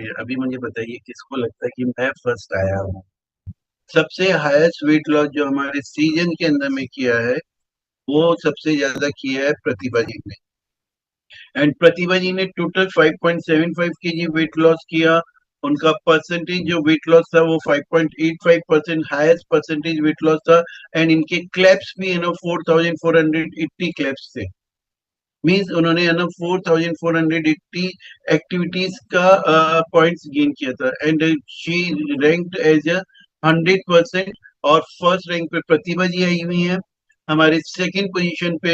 चलिए अभी मुझे बताइए किसको लगता है कि मैं फर्स्ट आया हूँ। सबसे हाईएस्ट वेट लॉस जो हमारे सीजन के अंदर में किया है वो सबसे ज्यादा किया है प्रतिभा जी ने। एंड प्रतिभा जी ने टोटल 5.75 केजी वेट लॉस किया। उनका परसेंटेज जो वेट लॉस था वो 5.85% हाईएस्ट परसेंटेज वेट लॉस था। एंड इनके क्लैप्स भी 4480 क्लैप्स थे। मीन्स उन्होंने 4480 एक्टिविटीज का पॉइंट्स गेन किया था। And she ranked as a 100%। और फर्स्ट रैंक पे प्रतिभा जी आई हुई है। हमारे सेकंड पोजीशन पे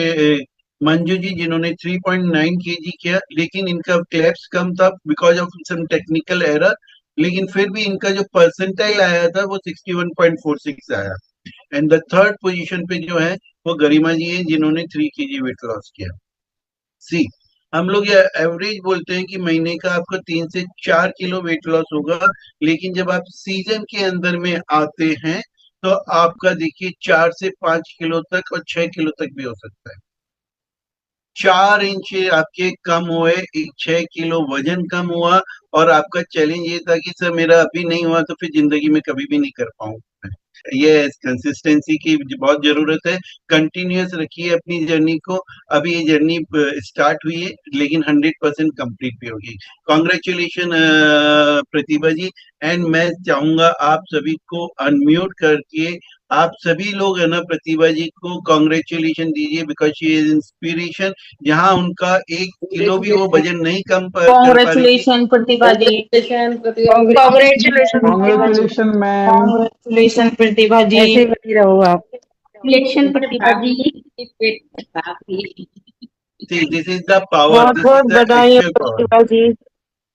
मंजू जी जिन्होंने 3.9 केजी किया, लेकिन इनका क्लैप्स कम था because of some technical error. लेकिन फिर भी इनका जो परसेंटाइल आया था वो 61.46 आया। एंड द थर्ड पोजीशन पे जो है वो गरिमा जी है जिन्होंने 3 केजी वेट लॉस किया। सी, हम लोग ये एवरेज बोलते हैं कि महीने का आपका 3 से 4 किलो वेट लॉस होगा। लेकिन जब आप सीजन के अंदर में आते हैं तो आपका देखिए 4 से 5 किलो तक और 6 किलो तक भी हो सकता है। 4 इंच आपके कम हुए, 6 किलो वजन कम हुआ। और आपका चैलेंज ये था कि सर मेरा अभी नहीं हुआ तो फिर जिंदगी में कभी भी नहीं कर पाऊंगा। ये कंसिस्टेंसी की बहुत जरूरत है। कंटिन्यूअस रखिए अपनी जर्नी को। अभी ये जर्नी स्टार्ट हुई है लेकिन 100% कंप्लीट भी होगी। Congratulation Pratibha ji. एंड मैं चाहूंगा आप सभी को अनम्यूट करके आप सभी लोग है ना प्रतिभा जी को कॉन्ग्रेचुलेशन दीजिए बिकॉज शी इज इंस्पिरेशन। जहां उनका 1 किलो भी वो वजन नहीं कम कर पा रही थी। Congratulations, Pratibha ji. Congratulation Pratibha ji. Congratulation ma'am. Congratulations, Pratibha ऐसे ji. ही बनी रहो आप। Congratulations, Pratibha ji. See, this is the power. बहुत This is बहुत the बधाई actual power. Pratibha ji.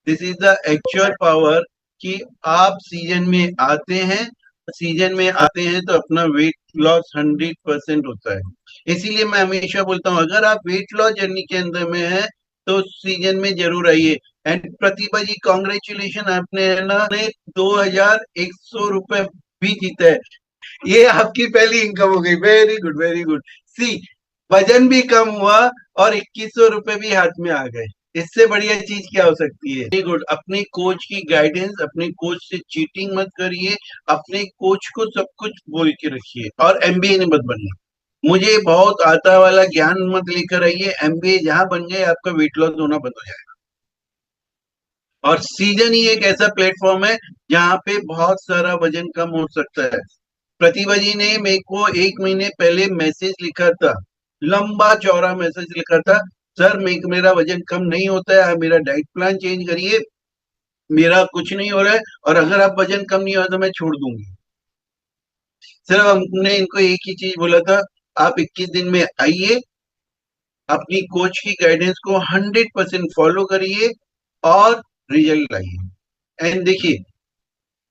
This is the actual power कि आप सीजन में आते हैं। सीजन में आते हैं तो अपना वेट लॉस 100% होता है। इसीलिए मैं हमेशा बोलता हूँ अगर आप वेट लॉस जर्नी के अंदर में है तो सीजन में जरूर आइए। एंड प्रतिभा जी कॉन्ग्रेचुलेशन, आपने है ना 2100 रुपए भी जीता है। ये आपकी पहली इनकम हो गई। Very good very good. See, वजन भी कम हुआ और 2100 रुपए भी हाथ में आ गए। इससे बढ़िया चीज क्या हो सकती है। Very good. अपने कोच की गाइडेंस, अपने कोच से चीटिंग मत करिए। अपने कोच को सब कुछ बोल के रखिए और एमबीए मत बनिए। मुझे बहुत आता वाला ज्ञान मत लेकर आइए। एमबीए जहां बन गए आपका वेट लॉस होना बंद हो जाएगा। और सीजन ही एक ऐसा प्लेटफॉर्म है जहां पे बहुत सारा वजन कम हो सकता है। प्रतिभा जी ने मेरे को 1 महीने पहले मैसेज लिखा था, लंबा चौड़ा मैसेज लिखा था, सर मेरा वजन कम नहीं होता है, आप मेरा डाइट प्लान चेंज करिए, मेरा कुछ नहीं हो रहा है और अगर आप वजन कम नहीं हो तो मैं छोड़ दूंगी। सिर्फ हमने इनको एक ही चीज बोला था, आप 21 दिन में आइए, अपनी कोच की गाइडेंस को 100% फॉलो करिए और रिजल्ट लाइए। एंड देखिए,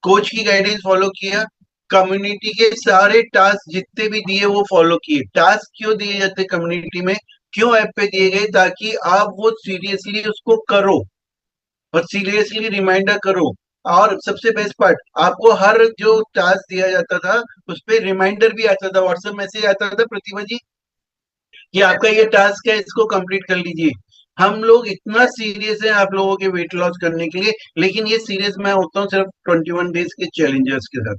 कोच की गाइडेंस फॉलो किया, कम्युनिटी के सारे टास्क जितने भी दिए वो फॉलो किए। टास्क क्यों दिए जाते कम्युनिटी में, क्यों ऐप पे दिए गए, ताकि आप वो सीरियसली उसको करो और सीरियसली रिमाइंडर करो। और सबसे बेस्ट पार्ट, आपको हर जो टास्क दिया जाता था उस पर रिमाइंडर भी आता था, व्हाट्सएप मैसेज आता था प्रतिभा जी कि आपका ये टास्क है, इसको कंप्लीट कर लीजिए। हम लोग इतना सीरियस है आप लोगों के वेट लॉस करने के लिए, लेकिन ये सीरियस मैं होता हूँ सिर्फ 21 डेज के चैलेंजर्स के साथ,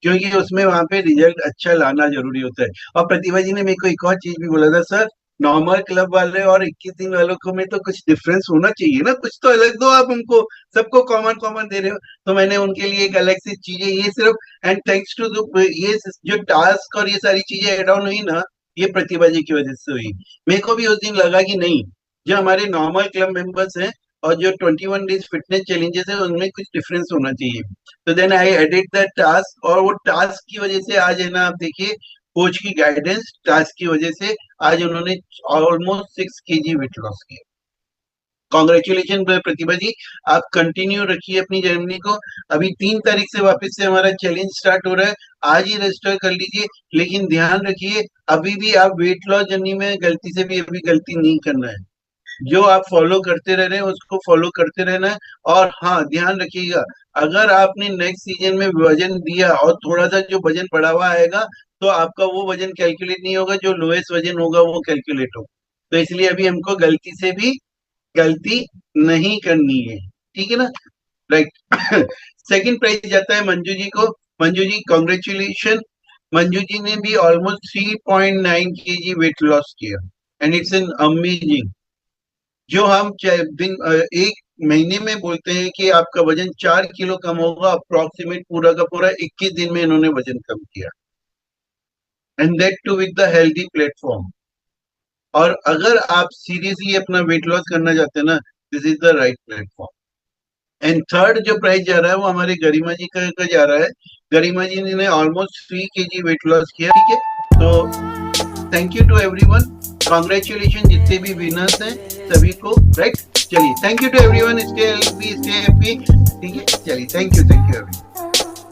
क्योंकि उसमें वहां पे रिजल्ट अच्छा लाना जरूरी होता है। और प्रतिभा जी ने मेरे को एक और चीज भी बोला था, सर नॉर्मल क्लब वाले और 21 दिन वालों को में तो कुछ डिफरेंस होना चाहिए ना, कुछ तो अलग दो आप हमको, सबको कॉमन कॉमन दे रहे हो। तो मैंने उनके लिए एक अलग सी चीजें ये सिर्फ, एंड थैंक्स टू ये जो टास्क और ये सारी चीजें एड ऑन हुई ना, ये प्रतिभा जी की वजह से हुई। मेरे को भी उस दिन लगा कि नहीं, जो हमारे नॉर्मल क्लब मेंबर्स हैं और जो 21 डेज फिटनेस चैलेंजेस है उनमें कुछ डिफरेंस होना चाहिए। तो then I edit the task, और वो टास्क की वजह से आज है ना, आप देखिए कोच की गाइडेंस, टास्क की वजह से आज उन्होंने ऑलमोस्ट 6 केजी वेट लॉस किया। कॉन्ग्रेचुलेशन प्रतिभा जी, आप कंटिन्यू रखिए अपनी जर्नी को। अभी 3 तारीख से वापस से हमारा चैलेंज स्टार्ट हो रहा है, आज ही रजिस्टर कर लीजिए। लेकिन ध्यान रखिए, अभी भी आप वेट लॉस जर्नी में गलती से भी अभी गलती नहीं करना है। जो आप फॉलो करते रह रहे हैं उसको फॉलो करते रहना है। और हाँ, ध्यान रखिएगा, अगर आपने नेक्स्ट सीजन में वजन दिया और थोड़ा सा जो वजन बढ़ा हुआ आएगा तो आपका वो वजन कैलकुलेट नहीं होगा, जो लोएस्ट वजन होगा वो कैलकुलेट होगा। तो इसलिए अभी हमको गलती से भी गलती नहीं करनी है, ठीक है ना। राइट। सेकंड प्राइज जाता है मंजू जी को। मंजू जी कॉन्ग्रेचुलेशन। मंजू जी ने भी ऑलमोस्ट 3.9 kg वेट लॉस किया एंड इट्स एन अमेजिंग। जो हम एक महीने में बोलते हैं कि आपका वजन 4 किलो कम होगा, अप्रोक्सीमेट पूरा का पूरा 21 दिन में इन्होंने वजन कम किया, and that too with the healthy platform. और अगर आप सीरियसली अपना वेट लॉस करना चाहते हैं ना, this is the right platform. And third जो प्राइज जा रहा है वो हमारे गरिमा जी का जा रहा है। गरिमा जी ने ऑलमोस्ट 3 kg वेट लॉस किया, ठीक है। तो thank you to everyone, congratulation जितने भी विनर्स हैं सभी को, राइट। चलिए, thank you to everyone, stay healthy, stay happy, ठीक है। चलिए, थैंक यू एवरीवन।